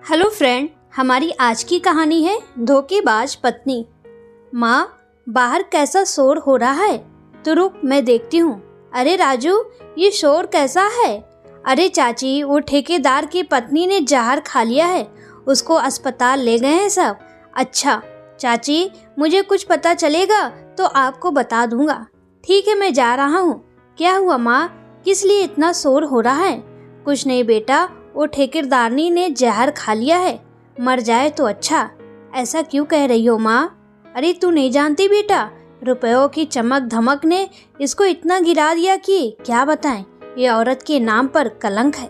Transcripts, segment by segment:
Hello friend, हमारी आज की कहानी है धोखेबाज पत्नी। माँ, बाहर कैसा शोर हो रहा है? तो रुक, मैं देखती हूँ। अरे राजू, ये शोर कैसा है? अरे चाची, वो ठेकेदार की पत्नी ने जहर खा लिया है, उसको अस्पताल ले गए हैं सब। अच्छा चाची, मुझे कुछ पता चलेगा तो आपको बता दूंगा। ठीक है, मैं जा रहा हूँ। क्या हुआ माँ, किस लिए इतना शोर हो रहा है? कुछ नहीं बेटा, वो ठेकेदारनी ने जहर खा लिया है, मर जाए तो अच्छा। ऐसा क्यों कह रही हो माँ? अरे तू नहीं जानती बेटा, रुपयों की चमक धमक ने इसको इतना गिरा दिया कि क्या बताएं, ये औरत के नाम पर कलंक है।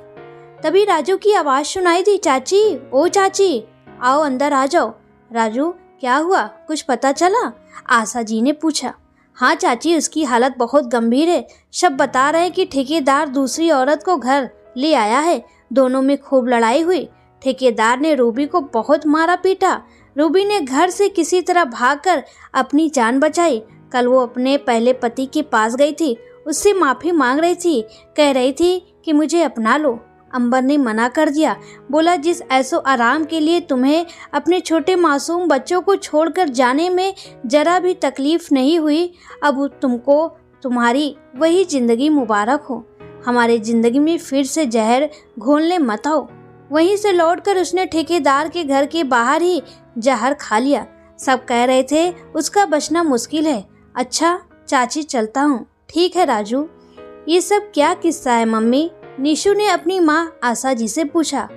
तभी राजू की आवाज सुनाई दी, चाची, ओ चाची, आओ अंदर आ जाओ। राजू, क्या हुआ, कुछ पता चला? आशा जी ने पूछा। हाँ चाची, उसकी हालत बहुत गंभीर है। सब बता रहे हैं कि ठेकेदार दूसरी औरत को घर ले आया है। दोनों में खूब लड़ाई हुई। ठेकेदार ने रूबी को बहुत मारा पीटा। रूबी ने घर से किसी तरह भागकर अपनी जान बचाई। कल वो अपने पहले पति के पास गई थी, उससे माफ़ी मांग रही थी, कह रही थी कि मुझे अपना लो। अंबर ने मना कर दिया, बोला जिस ऐसो आराम के लिए तुम्हें अपने छोटे मासूम बच्चों को छोड़कर जाने में जरा भी तकलीफ नहीं हुई, अब तुमको तुम्हारी वही जिंदगी मुबारक हो। हमारे जिंदगी में फिर से जहर घोलने मत आओ। वहीं से लौटकर उसने ठेकेदार के घर के बाहर ही जहर खा लिया। सब कह रहे थे उसका बचना मुश्किल है। अच्छा चाची, चलता हूँ। ठीक है राजू। ये सब क्या किस्सा है मम्मी? निशु ने अपनी माँ आशा जी से पूछा।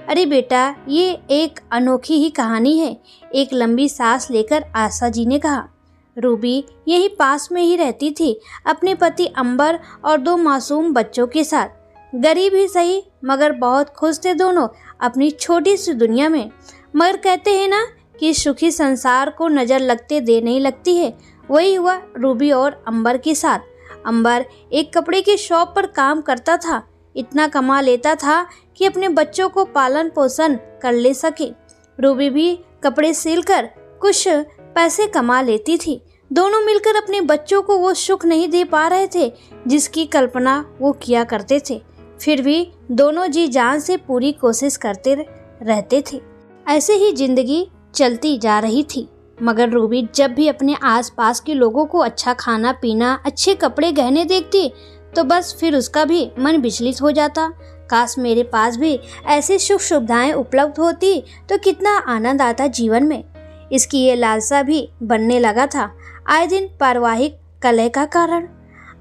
अरे बेटा, ये एक अनोखी ही कहानी है। एक लंबी सांस लेकर आशा जी ने कहा। रूबी यहीं पास में ही रहती थी, अपने पति अंबर और दो मासूम बच्चों के साथ। गरीब ही सही, मगर बहुत खुश थे दोनों अपनी छोटी सी दुनिया में। मगर कहते हैं ना कि सुखी संसार को नज़र लगते देर नहीं लगती है। वही हुआ रूबी और अंबर के साथ। अंबर एक कपड़े की शॉप पर काम करता था। इतना कमा लेता था कि अपने बच्चों को पालन पोषण कर ले सके। रूबी भी कपड़े सिलकर कुछ पैसे कमा लेती थी। दोनों मिलकर अपने बच्चों को वो सुख नहीं दे पा रहे थे जिसकी कल्पना वो किया करते थे। फिर भी दोनों जी जान से पूरी कोशिश करते रहते थे। ऐसे ही जिंदगी चलती जा रही थी। मगर रूबी जब भी अपने आसपास के लोगों को अच्छा खाना पीना, अच्छे कपड़े गहने देखती तो बस फिर उसका भी मन विचलित हो जाता। काश मेरे पास भी ऐसी सुख सुविधाएं उपलब्ध होती तो कितना आनंद आता जीवन में। इसकी ये लालसा भी बनने लगा था आए दिन पारिवारिक कलह का कारण।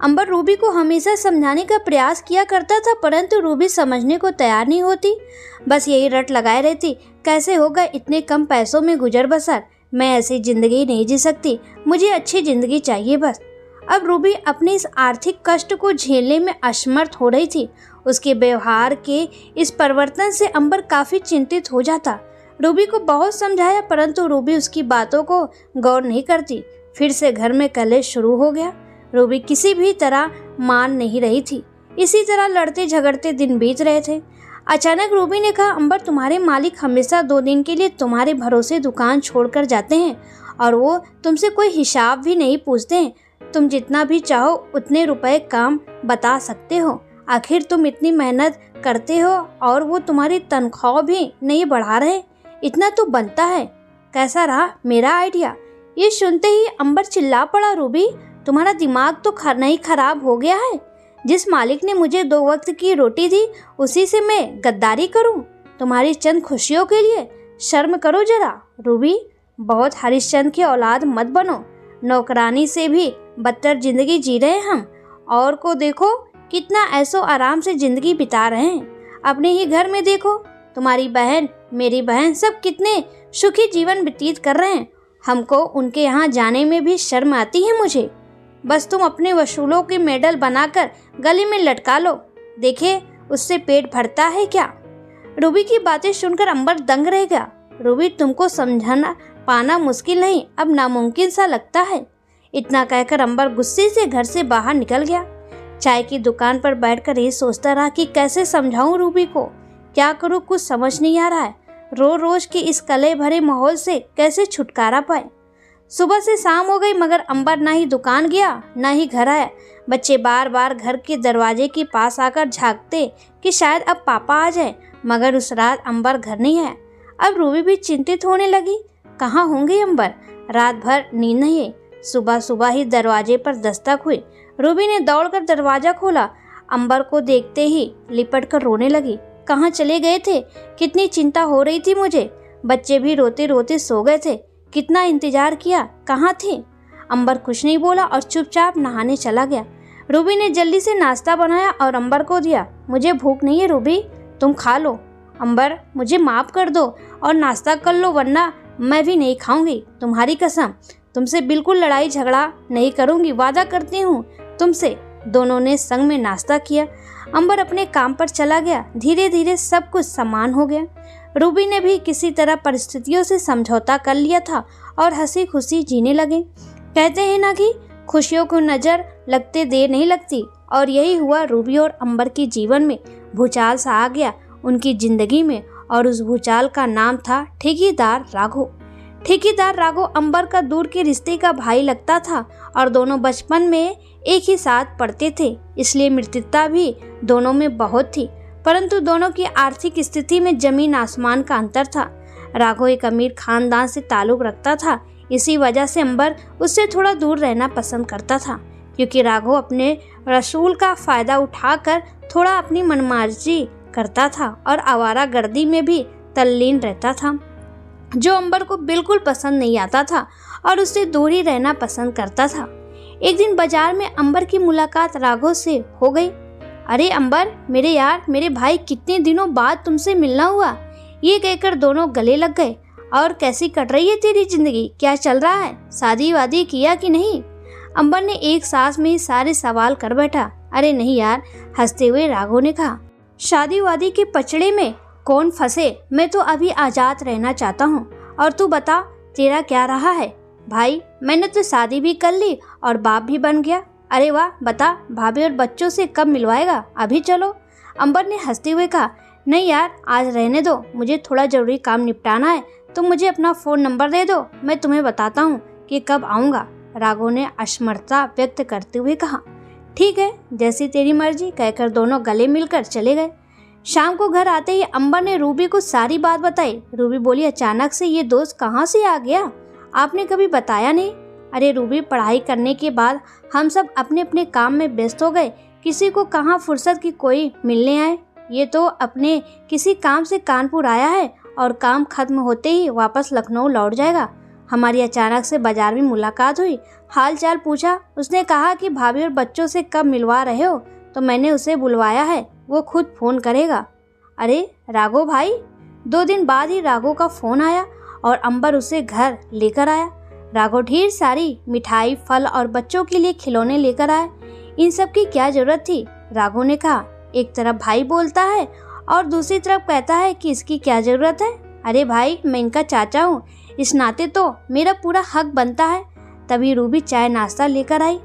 अंबर रूबी को हमेशा समझाने का प्रयास किया करता था, परंतु रूबी समझने को तैयार नहीं होती। बस यही रट लगाए रहती, कैसे होगा इतने कम पैसों में गुजर बसर, मैं ऐसी जिंदगी नहीं जी सकती, मुझे अच्छी जिंदगी चाहिए बस। अब रूबी अपने इस आर्थिक कष्ट को झेलने में असमर्थ हो रही थी। उसके व्यवहार के इस परिवर्तन से अंबर काफी चिंतित हो जाता। रूबी को बहुत समझाया, परंतु रूबी उसकी बातों को गौर नहीं करती। फिर से घर में कलह शुरू हो गया। रूबी किसी भी तरह मान नहीं रही थी। इसी तरह लड़ते झगड़ते दिन बीत रहे थे। अचानक रूबी ने कहा, अंबर, तुम्हारे मालिक हमेशा 2 दिन के लिए तुम्हारे भरोसे दुकान छोड़कर जाते हैं और वो तुमसे कोई हिसाब भी नहीं पूछते हैं। तुम जितना भी चाहो उतने रुपए काम बता सकते हो। आखिर तुम इतनी मेहनत करते हो और वो तुम्हारी तनख्वाह भी नहीं बढ़ा रहे, इतना तो बनता है। कैसा रहा मेरा आइडिया? ये सुनते ही अंबर चिल्ला पड़ा, रूबी, तुम्हारा दिमाग तो नहीं खराब हो गया है? जिस मालिक ने मुझे 2 वक्त की रोटी दी उसी से मैं गद्दारी करूं तुम्हारी चंद खुशियों के लिए? शर्म करो जरा रूबी, बहुत हरिश्चंद्र की औलाद मत बनो। नौकरानी से भी बदतर जिंदगी जी रहे हैं हम, और को देखो कितना ऐसो आराम से जिंदगी बिता रहे हैं। अपने ही घर में देखो, तुम्हारी बहन, मेरी बहन, सब कितने सुखी जीवन व्यतीत कर रहे हैं। हमको उनके यहाँ जाने में भी शर्म आती है मुझे। बस तुम अपने वसूलों के मेडल बनाकर गले में लटका लो, देखे उससे पेट भरता है क्या? रूबी की बातें सुनकर अंबर दंग रह गया। रूबी, तुमको समझाना पाना मुश्किल नहीं, अब नामुमकिन सा लगता है। इतना कहकर अंबर गुस्से से घर से बाहर निकल गया। चाय की दुकान पर बैठकर ये सोचता रहा कि कैसे समझाऊं रूबी को, क्या करूं, कुछ समझ नहीं आ रहा है। रोज रोज के इस कलह भरे माहौल से कैसे छुटकारा पाए। सुबह से शाम हो गई मगर अंबर ना ही दुकान गया ना ही घर आया। बच्चे बार बार घर के दरवाजे के पास आकर झांकते कि शायद अब पापा आ जाए, मगर उस रात अंबर घर नहीं आया। अब रूबी भी चिंतित होने लगी। कहाँ होंगे अंबर? रात भर नींद नहीं आई। सुबह सुबह ही दरवाजे पर दस्तक हुई। रूबी ने दौड़कर दरवाजा खोला। अंबर को देखते ही लिपट कर रोने लगी। कहाँ चले गए थे? कितनी चिंता हो रही थी मुझे। बच्चे भी रोते रोते सो गए थे। कितना इंतजार किया, कहाँ थे? अंबर कुछ नहीं बोला और चुपचाप नहाने चला गया। रूबी ने जल्दी से नाश्ता बनाया और अंबर को दिया। मुझे भूख नहीं है रूबी, तुम खा लो। अंबर, मुझे माफ कर दो और नाश्ता कर लो, वरना मैं भी नहीं खाऊंगी। तुम्हारी कसम, तुमसे बिल्कुल लड़ाई झगड़ा नहीं करूंगी, वादा करती हूँ तुमसे। दोनों ने संग में नाश्ता किया। अंबर अपने काम पर चला गया। धीरे धीरे सब कुछ समान हो गया। रूबी ने भी किसी तरह परिस्थितियों से समझौता कर लिया था और हंसी खुशी जीने लगे। कहते हैं ना कि खुशियों को नजर लगते देर नहीं लगती, और यही हुआ। रूबी और अंबर के जीवन में भूचाल सा आ गया उनकी जिंदगी में, और उस भूचाल का नाम था ठेकेदार राघव। ठेकेदार राघव अंबर का दूर के रिश्ते का भाई लगता था और दोनों बचपन में एक ही साथ पढ़ते थे, इसलिए मित्रता भी दोनों में बहुत थी। परंतु दोनों की आर्थिक स्थिति में जमीन आसमान का अंतर था। राघव एक अमीर खानदान से ताल्लुक रखता था, इसी वजह से अंबर उससे थोड़ा दूर रहना पसंद करता था, क्योंकि राघव अपने रसूल का फायदा उठाकर थोड़ा अपनी मनमर्जी करता था और आवारागर्दी में भी तल्लीन रहता था, जो अंबर को बिल्कुल पसंद नहीं आता था और उससे दूर ही रहना पसंद करता था। एक दिन बाजार में अंबर की मुलाकात राघव से हो गई। अरे अंबर, मेरे यार, मेरे भाई, कितने दिनों बाद तुमसे मिलना हुआ। ये कहकर दोनों गले लग गए। और कैसी कट रही है तेरी जिंदगी? क्या चल रहा है? शादी वादी किया कि नहीं? अंबर ने एक सांस में ही सारे सवाल कर बैठा। अरे नहीं यार, हंसते हुए राघव ने कहा, शादी वादी के पचड़े में कौन फंसे, मैं तो अभी आजाद रहना चाहता हूँ। और तू बता, तेरा क्या रहा है? भाई, मैंने तो शादी भी कर ली और बाप भी बन गया। अरे वाह, बता, भाभी और बच्चों से कब मिलवाएगा? अभी चलो। अंबर ने हंसते हुए कहा, नहीं यार, आज रहने दो, मुझे थोड़ा जरूरी काम निपटाना है। तुम मुझे अपना फ़ोन नंबर दे दो, मैं तुम्हें बताता हूँ कि कब आऊँगा। राघव ने असमर्थता व्यक्त करते हुए कहा, ठीक है, जैसी तेरी मर्जी, कहकर दोनों गले मिलकर चले गए। शाम को घर आते ही अंबर ने रूबी को सारी बात बताई। रूबी बोली, अचानक से ये दोस्त कहाँ से आ गया? आपने कभी बताया नहीं। अरे रूबी, पढ़ाई करने के बाद हम सब अपने अपने काम में व्यस्त हो गए, किसी को कहाँ फुर्सत की कोई मिलने आए। ये तो अपने किसी काम से कानपुर आया है और काम खत्म होते ही वापस लखनऊ लौट जाएगा। हमारी अचानक से बाजार में मुलाकात हुई, हाल चाल पूछा। उसने कहा कि भाभी और बच्चों से कब मिलवा रहे हो, तो मैंने उसे बुलवाया है, वो खुद फ़ोन करेगा। अरे राघव भाई। 2 दिन बाद ही राघव का फ़ोन आया और अंबर उसे घर लेकर आया। राघव ढेर सारी मिठाई, फल और बच्चों के लिए खिलौने लेकर आया। इन सब की क्या जरूरत थी? राघव ने कहा। एक तरफ भाई बोलता है और दूसरी तरफ कहता है कि इसकी क्या जरूरत है। अरे भाई, मैं इनका चाचा हूँ, इस नाते तो मेरा पूरा हक बनता है। तभी रूबी चाय नाश्ता लेकर आई।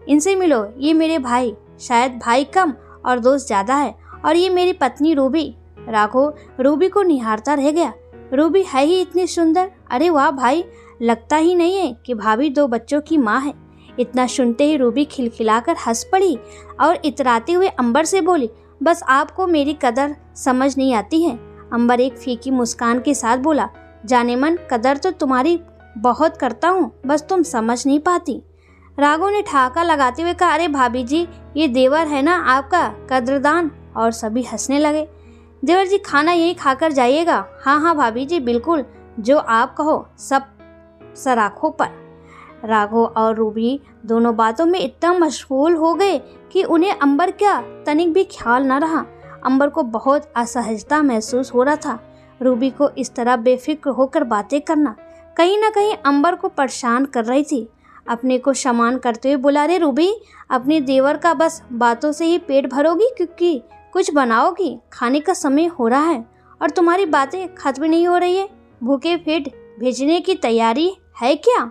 इनसे मिलो, ये मेरे भाई, शायद भाई कम और दोस्त ज़्यादा है, और ये मेरी पत्नी रूबी। राघव रूबी को निहारता रह गया। रूबी है ही इतनी सुंदर। अरे वाह भाई, लगता ही नहीं है कि भाभी 2 बच्चों की माँ है। इतना सुनते ही रूबी खिलखिलाकर हंस पड़ी और इतराते हुए अंबर से बोली, बस आपको मेरी कदर समझ नहीं आती है। अंबर एक फीकी मुस्कान के साथ बोला, जाने मन, कदर तो तुम्हारी बहुत करता हूँ, बस तुम समझ नहीं पाती। राघव ने ठहाका लगाते हुए कहा, अरे भाभी जी, ये देवर है ना आपका कद्रदान। और सभी हंसने लगे। देवर जी, खाना यही खाकर जाइएगा। हाँ हाँ भाभी जी, बिल्कुल, जो आप कहो, सब सराखों पर। राघव और रूबी दोनों बातों में इतना मशगूल हो गए कि उन्हें अंबर का तनिक भी ख्याल न रहा। अंबर को बहुत असहजता महसूस हो रहा था। रूबी को इस तरह बेफिक्र होकर बातें करना कहीं ना कहीं अंबर को परेशान कर रही थी। अपने को शमान करते हुए बोला, रे रूबी, अपने देवर का बस बातों से ही पेट भरोगी, क्योंकि कुछ बनाओगी? खाने का समय हो रहा है और तुम्हारी बातें खत्म नहीं हो रही है। भूखे पेट भेजने की तैयारी है क्या?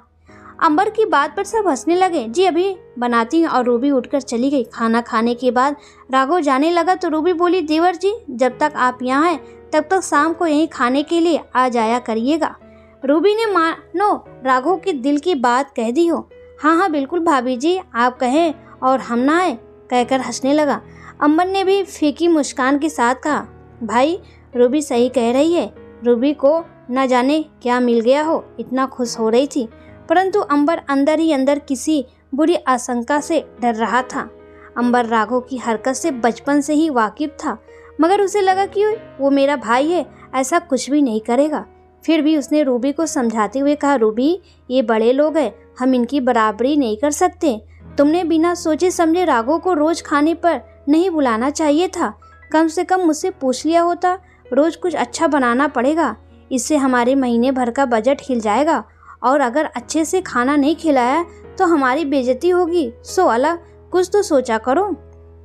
अंबर की बात पर सब हंसने लगे। जी अभी बनाती हूँ। और रूबी उठकर चली गई। खाना खाने के बाद राघव जाने लगा तो रूबी बोली, देवर जी, जब तक आप यहाँ हैं तब तक शाम को यहीं खाने के लिए आ जाया करिएगा। रूबी ने मानो राघव के दिल की बात कह दी हो। हाँ हाँ बिल्कुल भाभी जी, आप कहें और हम ना आए, कहकर हंसने लगा। अंबर ने भी फीकी मुस्कान के साथ कहा, भाई रूबी सही कह रही है, रूबी को न जाने क्या मिल गया हो, इतना खुश हो रही थी। परंतु अंबर अंदर ही अंदर किसी बुरी आशंका से डर रहा था। अंबर राघव की हरकत से बचपन से ही वाकिफ था, मगर उसे लगा कि वो मेरा भाई है, ऐसा कुछ भी नहीं करेगा। फिर भी उसने रूबी को समझाते हुए कहा, रूबी ये बड़े लोग हैं, हम इनकी बराबरी नहीं कर सकते। तुमने बिना सोचे समझे राघव को रोज खाने पर नहीं बुलाना चाहिए था। कम से कम मुझसे पूछ लिया होता। रोज कुछ अच्छा बनाना पड़ेगा, इससे हमारे महीने भर का बजट हिल जाएगा, और अगर अच्छे से खाना नहीं खिलाया तो हमारी बेइज्जती होगी। सो अलग कुछ तो सोचा करो।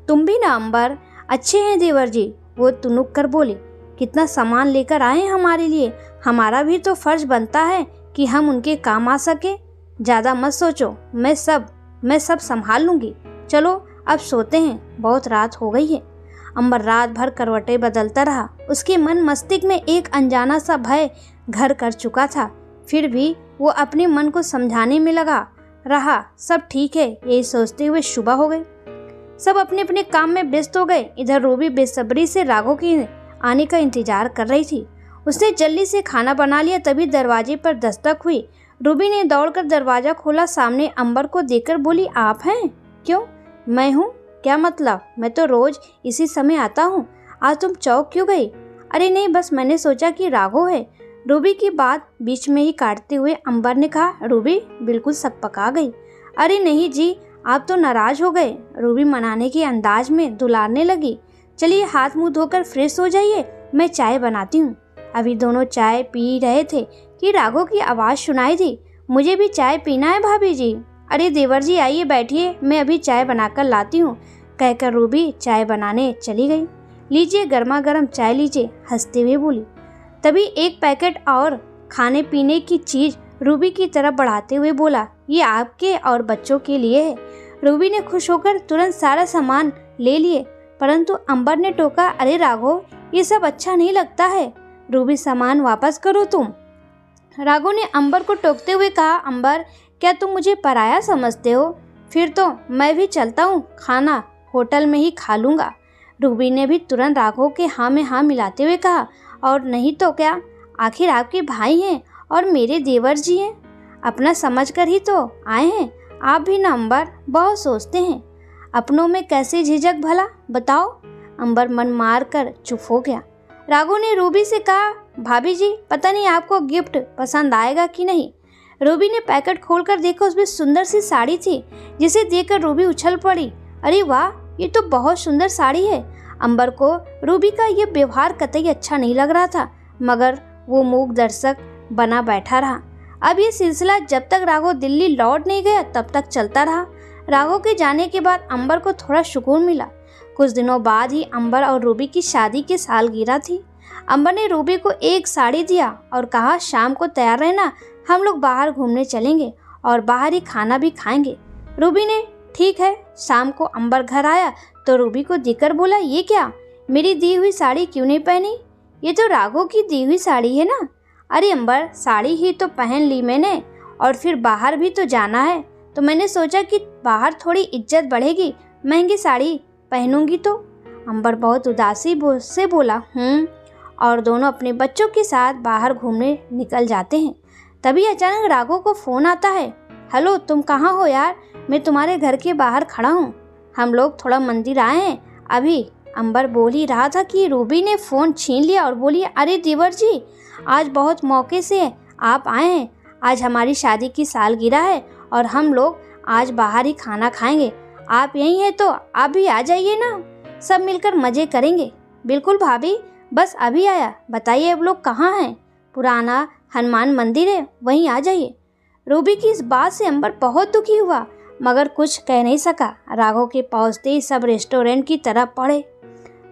तुम भी ना अंबर। अच्छे हैं देवर जी, वो तुनुक कर बोली। कितना सामान लेकर आए हैं हमारे लिए, हमारा भी तो फर्ज बनता है कि हम उनके काम आ सके। ज़्यादा मत सोचो, मैं सब संभाल लूँगी। चलो अब सोते हैं, बहुत रात हो गई है। अंबर रात भर करवटें बदलता रहा। उसके मन मस्तिष्क में एक अनजाना सा भय घर कर चुका था। फिर भी वो अपने मन को समझाने में लगा रहा, सब ठीक है, यही सोचते हुए सुबह हो गई। सब अपने अपने काम में व्यस्त हो गए। इधर रूबी बेसब्री से राघव के आने का इंतजार कर रही थी। उसने जल्दी से खाना बना लिया, तभी दरवाजे पर दस्तक हुई। रूबी ने दौड़कर दरवाजा खोला। सामने अंबर को देखकर बोली, आप हैं? क्यों, मैं हूँ। क्या मतलब? मैं तो रोज इसी समय आता हूँ, आज तुम चौक क्यों गई? अरे नहीं, बस मैंने सोचा कि राघव है। रूबी की बात बीच में ही काटते हुए अंबर ने कहा। रूबी बिल्कुल सकपका गई। अरे नहीं जी, आप तो नाराज हो गए। रूबी मनाने के अंदाज में दुलारने लगी। चलिए हाथ मुंह धोकर फ्रेश हो जाइए, मैं चाय बनाती हूँ। अभी दोनों चाय पी रहे थे कि राघव की आवाज़ सुनाई दी। मुझे भी चाय पीना है भाभी जी। अरे देवर जी आइए बैठिए, मैं अभी चाय बनाकर लाती हूँ, कहकर रूबी चाय बनाने चली गई। लीजिए गर्मा गर्म चाय लीजिए, हंसते हुए बोली। तभी एक पैकेट और खाने पीने की चीज़ रूबी की तरफ बढ़ाते हुए बोला, ये आपके और बच्चों के लिए है। रूबी ने खुश होकर तुरंत सारा सामान ले लिए, परंतु अंबर ने टोका, अरे राघव ये सब अच्छा नहीं लगता है। रूबी सामान वापस करो तुम। राघव ने अंबर को टोकते हुए कहा, अंबर क्या तुम मुझे पराया समझते हो? फिर तो मैं भी चलता हूँ, खाना होटल में ही खा लूँगा। रूबी ने भी तुरंत राघव के हाँ में हाँ मिलाते हुए कहा, और नहीं तो क्या, आखिर आपके भाई हैं और मेरे देवर जी हैं, अपना समझकर ही तो आए हैं। आप भी ना अंबर बहुत सोचते हैं, अपनों में कैसे झिझक भला बताओ। अंबर मन मार कर चुप हो गया। राघव ने रूबी से कहा, भाभी जी पता नहीं आपको गिफ्ट पसंद आएगा कि नहीं। रूबी ने पैकेट खोलकर देखा, उसमें सुंदर सी साड़ी थी, जिसे देखकर रूबी उछल पड़ी। अरे वाह, ये तो बहुत सुंदर साड़ी है। अंबर को रूबी का ये व्यवहार कतई अच्छा नहीं लग रहा था, मगर वो मूक दर्शक बना बैठा रहा। अब ये सिलसिला जब तक राघव दिल्ली लौट नहीं गया तब तक चलता रहा। राघव के जाने के बाद अंबर को थोड़ा सुकून मिला। कुछ दिनों बाद ही अंबर और रूबी की शादी की सालगिरह थी। अंबर ने रूबी को एक साड़ी दिया और कहा, शाम को तैयार रहना, हम लोग बाहर घूमने चलेंगे और बाहर ही खाना भी खाएंगे। रूबी ने ठीक है। शाम को अंबर घर आया तो रूबी को देखकर बोला, ये क्या, मेरी दी हुई साड़ी क्यों नहीं पहनी? ये तो राघव की दी हुई साड़ी है ना। अरे अंबर, साड़ी ही तो पहन ली मैंने, और फिर बाहर भी तो जाना है, तो मैंने सोचा कि बाहर थोड़ी इज्जत बढ़ेगी, महंगी साड़ी पहनूंगी तो। अंबर बहुत उदासी से बोला, और दोनों अपने बच्चों के साथ बाहर घूमने निकल जाते हैं। तभी अचानक राघव को फोन आता है। हेलो, तुम कहाँ हो यार? मैं तुम्हारे घर के बाहर खड़ा हूँ, हम लोग थोड़ा मंदिर आए हैं अभी। अंबर बोल ही रहा था कि रूबी ने फ़ोन छीन लिया और बोली, अरे देवर जी आज बहुत मौके से आप आए हैं, आज हमारी शादी की सालगिरह है और हम लोग आज बाहर ही खाना खाएंगे। आप यहीं हैं तो आप भी आ जाइए ना, सब मिलकर मज़े करेंगे। बिल्कुल भाभी, बस अभी आया, बताइए अब लोग कहाँ हैं? पुराना हनुमान मंदिर है, वहीं आ जाइए। रूबी की इस बात से अंबर बहुत दुखी हुआ, मगर कुछ कह नहीं सका। राघव के पहुँचते ही सब रेस्टोरेंट की तरफ पड़े,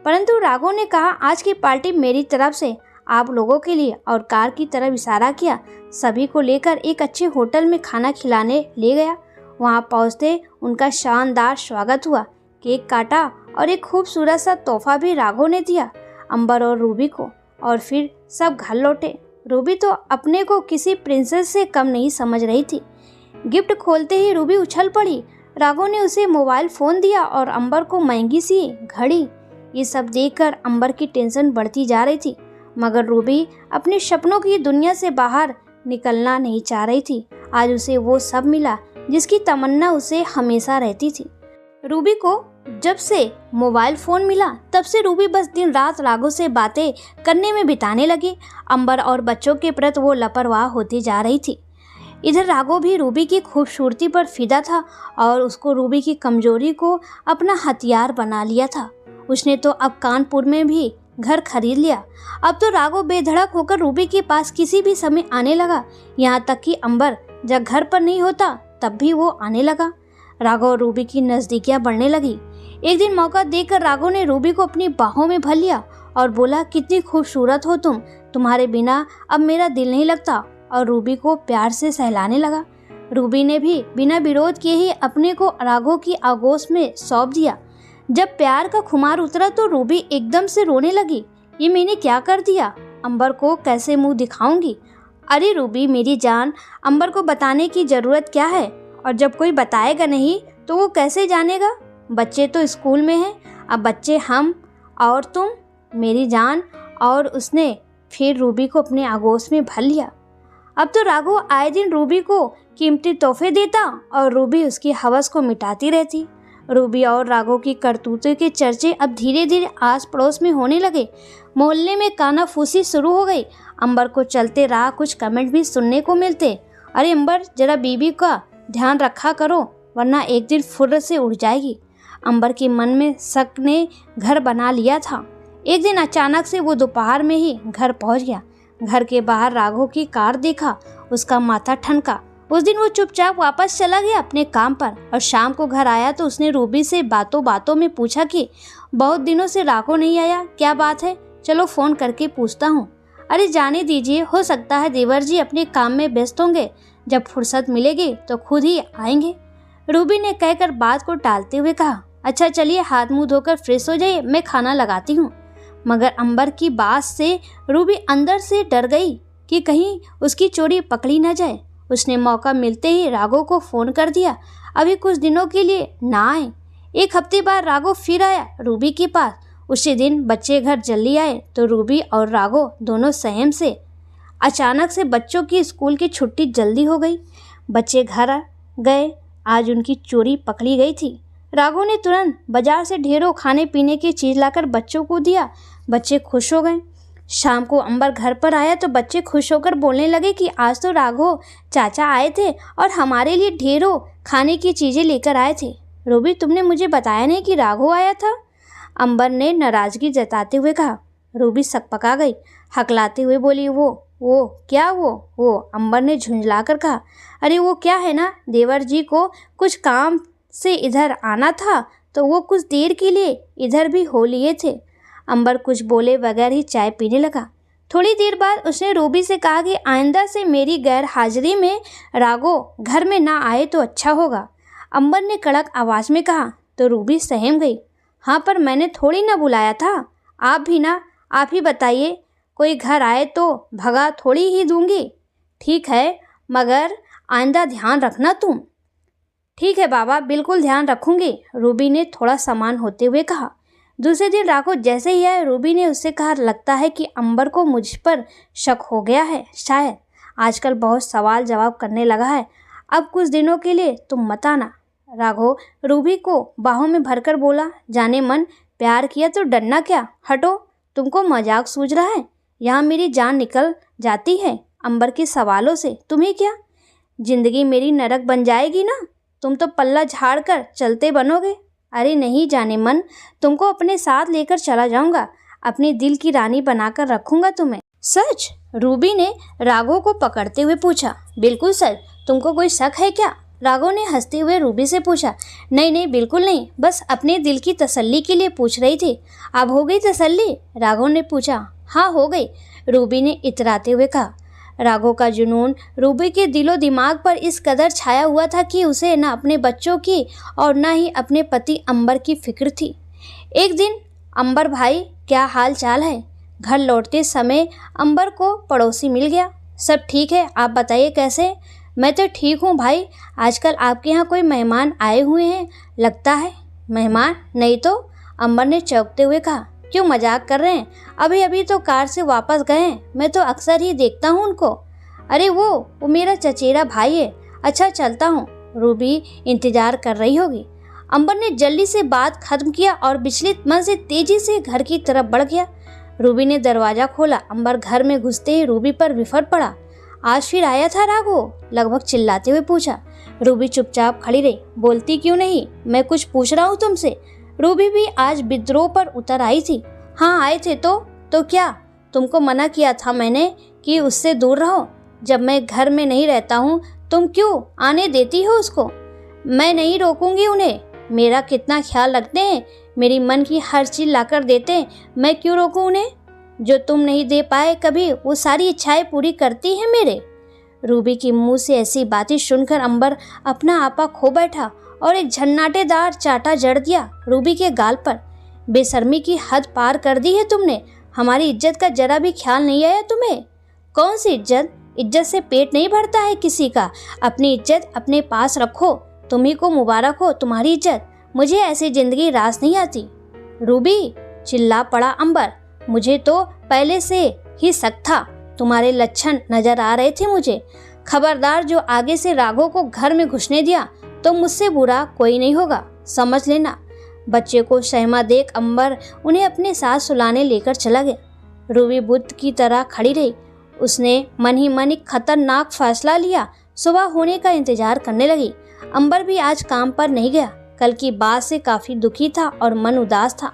परंतु राघव ने कहा, आज की पार्टी मेरी तरफ से आप लोगों के लिए, और कार की तरफ इशारा किया। सभी को लेकर एक अच्छे होटल में खाना खिलाने ले गया। वहां पहुंचते उनका शानदार स्वागत हुआ, केक काटा और एक खूबसूरत सा तोहफा भी राघव ने दिया अंबर और रूबी को, और फिर सब घर लौटे। रूबी तो अपने को किसी प्रिंसेस से कम नहीं समझ रही थी। गिफ्ट खोलते ही रूबी उछल पड़ी। राघव ने उसे मोबाइल फ़ोन दिया और अंबर को महंगी सी घड़ी। ये सब देखकर अंबर की टेंशन बढ़ती जा रही थी। मगर रूबी अपने सपनों की दुनिया से बाहर निकलना नहीं चाह रही थी। आज उसे वो सब मिला जिसकी तमन्ना उसे हमेशा रहती थी। रूबी को जब से मोबाइल फ़ोन मिला तब से रूबी बस दिन रात राघव से बातें करने में बिताने लगी। अंबर और बच्चों के प्रति वो लापरवाह होती जा रही थी। इधर राघव भी रूबी की खूबसूरती पर फिदा था और उसको रूबी की कमजोरी को अपना हथियार बना लिया था। उसने तो अब कानपुर में भी घर खरीद लिया। अब तो राघव बेधड़क होकर रूबी के पास किसी भी समय आने लगा। यहाँ तक कि अंबर जब घर पर नहीं होता तब भी वो आने लगा। राघव और रूबी की नज़दीकियाँ बढ़ने लगी। एक दिन मौका देखकर राघव ने रूबी को अपनी बाहों में भर लिया और बोला, कितनी खूबसूरत हो तुम, तुम्हारे बिना अब मेरा दिल नहीं लगता, और रूबी को प्यार से सहलाने लगा। रूबी ने भी बिना विरोध किए ही अपने को राघव की आगोश में सौंप दिया। जब प्यार का खुमार उतरा तो रूबी एकदम से रोने लगी। ये मैंने क्या कर दिया, अंबर को कैसे मुंह दिखाऊंगी। अरे रूबी मेरी जान, अंबर को बताने की ज़रूरत क्या है, और जब कोई बताएगा नहीं तो वो कैसे जानेगा। बच्चे तो स्कूल में हैं, अब बच्चे हम और तुम मेरी जान। और उसने फिर रूबी को अपने आगोश में भर लिया। अब तो राघव आए दिन रूबी को कीमती तोहफे देता और रूबी उसकी हवस को मिटाती रहती। रूबी और राघव की करतूतों के चर्चे अब धीरे धीरे आस पड़ोस में होने लगे। मोहल्ले में कानाफूसी शुरू हो गई। अंबर को चलते राह कुछ कमेंट भी सुनने को मिलते, अरे अंबर जरा बीबी का ध्यान रखा करो वरना एक दिन फुर्र से उड़ जाएगी। अंबर के मन में शक ने घर बना लिया था। एक दिन अचानक से वो दोपहर में ही घर पहुंच गया। घर के बाहर राघव की कार देखा, उसका माथा ठनका। उस दिन वो चुपचाप वापस चला गया अपने काम पर, और शाम को घर आया तो उसने रूबी से बातों बातों में पूछा कि बहुत दिनों से राघव नहीं आया, क्या बात है, चलो फ़ोन करके पूछता हूँ। अरे जाने दीजिए, हो सकता है देवर जी अपने काम में व्यस्त होंगे, जब फुर्सत मिलेगी तो खुद ही आएंगे। रूबी ने कहकर बात को टालते हुए कहा, अच्छा चलिए हाथ मुंह धोकर फ्रेश हो जाइए, मैं खाना लगाती हूँ। मगर अंबर की बात से रूबी अंदर से डर गई कि कहीं उसकी चोरी पकड़ी न जाए। उसने मौका मिलते ही राघव को फ़ोन कर दिया, अभी कुछ दिनों के लिए ना आए। एक हफ्ते बाद राघव फिर आया रूबी के पास। उसी दिन बच्चे घर जल्दी आए तो रूबी और राघव दोनों सहम से। अचानक से बच्चों की स्कूल की छुट्टी जल्दी हो गई। बच्चे घर गए, आज उनकी चोरी पकड़ी गई थी। राघव ने तुरंत बाजार से ढेरों खाने पीने की चीज़ लाकर बच्चों को दिया। बच्चे खुश हो गए। शाम को अंबर घर पर आया तो बच्चे खुश होकर बोलने लगे कि आज तो राघव चाचा आए थे और हमारे लिए ढेरों खाने की चीज़ें लेकर आए थे। रूबी तुमने मुझे बताया नहीं कि राघव आया था, अंबर ने नाराज़गी जताते हुए कहा। रूबी सकपका गई, हकलाते हुए बोली, वो क्या वो अंबर ने झुंझला कर कहा, अरे वो क्या है ना, देवर जी को कुछ काम से इधर आना था तो वो कुछ देर के लिए इधर भी हो लिए थे। अंबर कुछ बोले बगैर ही चाय पीने लगा। थोड़ी देर बाद उसने रूबी से कहा कि आइंदा से मेरी गैर हाजिरी में राघव घर में ना आए तो अच्छा होगा। अंबर ने कड़क आवाज़ में कहा तो रूबी सहम गई। हाँ पर मैंने थोड़ी ना बुलाया था, आप भी ना, आप ही बताइए, कोई घर आए तो भगा थोड़ी ही दूंगी। ठीक है मगर आइंदा ध्यान रखना तुम। ठीक है बाबा, बिल्कुल ध्यान रखूंगी, रूबी ने थोड़ा सामान होते हुए कहा। दूसरे दिन राघव जैसे ही आया रूबी ने उससे कहा, लगता है कि अंबर को मुझ पर शक हो गया है, शायद आजकल बहुत सवाल जवाब करने लगा है, अब कुछ दिनों के लिए तुम मत आना। राघव रूबी को बाहों में भरकर बोला, जाने मन, प्यार किया तो डरना क्या, हटो, तुमको मजाक सूझ रहा है, यहाँ मेरी जान निकल जाती है अंबर के सवालों से, तुम्हें क्या, जिंदगी मेरी नरक बन जाएगी ना, तुम तो पल्ला झाड़ कर चलते बनोगे। अरे नहीं जाने मन, तुमको अपने साथ लेकर चला जाऊंगा, अपने दिल की रानी बनाकर रखूंगा तुम्हें। सच? रूबी ने राघव को पकड़ते हुए पूछा। बिल्कुल सच, तुमको कोई शक है क्या? राघव ने हंसते हुए रूबी से पूछा। नहीं नहीं बिल्कुल नहीं, बस अपने दिल की तसल्ली के लिए पूछ रही थी। अब हो गई तसल्ली? राघव ने पूछा। हाँ हो गई, रूबी ने इतराते हुए कहा। राघव का जुनून रूबी के दिलो दिमाग पर इस कदर छाया हुआ था कि उसे न अपने बच्चों की और न ही अपने पति अंबर की फिक्र थी। एक दिन, अंबर भाई क्या हाल चाल है? घर लौटते समय अंबर को पड़ोसी मिल गया। सब ठीक है, आप बताइए कैसे? मैं तो ठीक हूँ भाई, आजकल आपके यहाँ कोई मेहमान आए हुए हैं लगता है। मेहमान? नहीं तो, अंबर ने चौंकते हुए कहा। क्यों मजाक कर रहे हैं? अभी अभी तो कार से वापस गए हैं, मैं तो अक्सर ही देखता हूँ उनको। अरे वो मेरा चचेरा भाई है। अच्छा चलता हूँ, रूबी इंतजार कर रही होगी। अंबर ने जल्दी से बात खत्म किया और विचलित मन से तेजी से घर की तरफ बढ़ गया। रूबी ने दरवाजा खोला। अंबर घर में घुसते ही रूबी पर विफर पड़ा। आज फिर आया था राघव? लगभग चिल्लाते हुए पूछा। रूबी चुपचाप खड़ी रही। बोलती क्यों नहीं? मैं कुछ पूछ रहा हूँ तुमसे। रूबी भी आज विद्रोह पर उतर आई थी। हाँ आए थे तो क्या? तुमको मना किया था मैंने कि उससे दूर रहो। जब मैं घर में नहीं रहता हूँ तुम क्यों आने देती हो उसको? मैं नहीं रोकूंगी उन्हें। मेरा कितना ख्याल रखते हैं, मेरी मन की हर चीज लाकर देते हैं, मैं क्यों रोकूं उन्हें? जो तुम नहीं दे पाए कभी, वो सारी इच्छाएं पूरी करती है मेरे। रूबी की मुंह से ऐसी बातें सुनकर अंबर अपना आपा खो बैठा और एक झन्नाटेदार चाटा जड़ दिया रूबी के गाल पर। बेशर्मी की हद पार कर दी है तुमने। हमारी इज्जत का जरा भी ख्याल नहीं आया तुम्हें? कौन सी इज्जत? इज्जत से पेट नहीं भरता है किसी का। अपनी इज्जत अपने पास रखो। तुम्ही को मुबारक हो तुम्हारी इज्जत। मुझे ऐसी जिंदगी रास नहीं आती। रूबी, चिल्ला पड़ा अंबर। मुझे तो पहले से ही शक था, तुम्हारे लक्षण नजर आ रहे थे मुझे। खबरदार, जो आगे से राघव को घर में घुसने दिया तो मुझसे बुरा कोई नहीं होगा, समझ लेना। बच्चे को सहमा देख अंबर उन्हें अपने साथ सुलाने लेकर चला गया। रूबी बुद्ध की तरह खड़ी रही। उसने मन ही मन एक खतरनाक फैसला लिया। सुबह होने का इंतजार करने लगी। अंबर भी आज काम पर नहीं गया। कल की बात से काफी दुखी था और मन उदास था।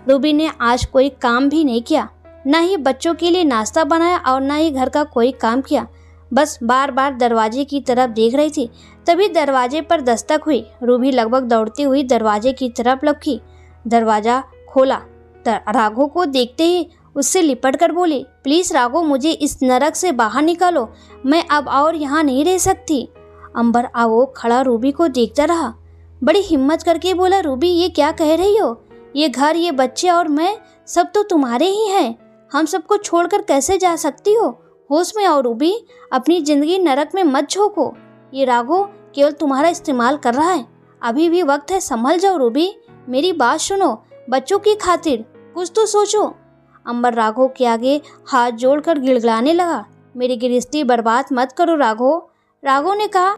रूबी ने आज कोई काम भी नहीं किया, न ही बच्चों के लिए नाश्ता बनाया और न ही घर का कोई काम किया। बस बार बार दरवाजे की तरफ देख रही थी। तभी दरवाजे पर दस्तक हुई। रूबी लगभग दौड़ती हुई दरवाजे की तरफ लपकी। दरवाजा खोला। राघव को देखते ही उससे लिपट कर बोली, प्लीज राघव, मुझे इस नरक से बाहर निकालो। मैं अब और यहाँ नहीं रह सकती। अंबर आवो खड़ा रूबी को देखता रहा। बड़ी हिम्मत करके बोला, रूबी ये क्या कह रही हो? ये घर, ये बच्चे और मैं सब तो तुम्हारे ही हैं। हम सबको छोड़कर कैसे जा सकती हो? होश में आओ रूबी, अपनी जिंदगी नरक में मत झोंको। ये राघव केवल तुम्हारा इस्तेमाल कर रहा है। अभी भी वक्त है, संभल जाओ रूबी। मेरी बात सुनो, बच्चों की खातिर कुछ तो सोचो। अंबर राघव के आगे हाथ जोड़कर गिड़गिड़ाने लगा। मेरी गृहस्थी बर्बाद मत करो राघव। राघव ने कहा,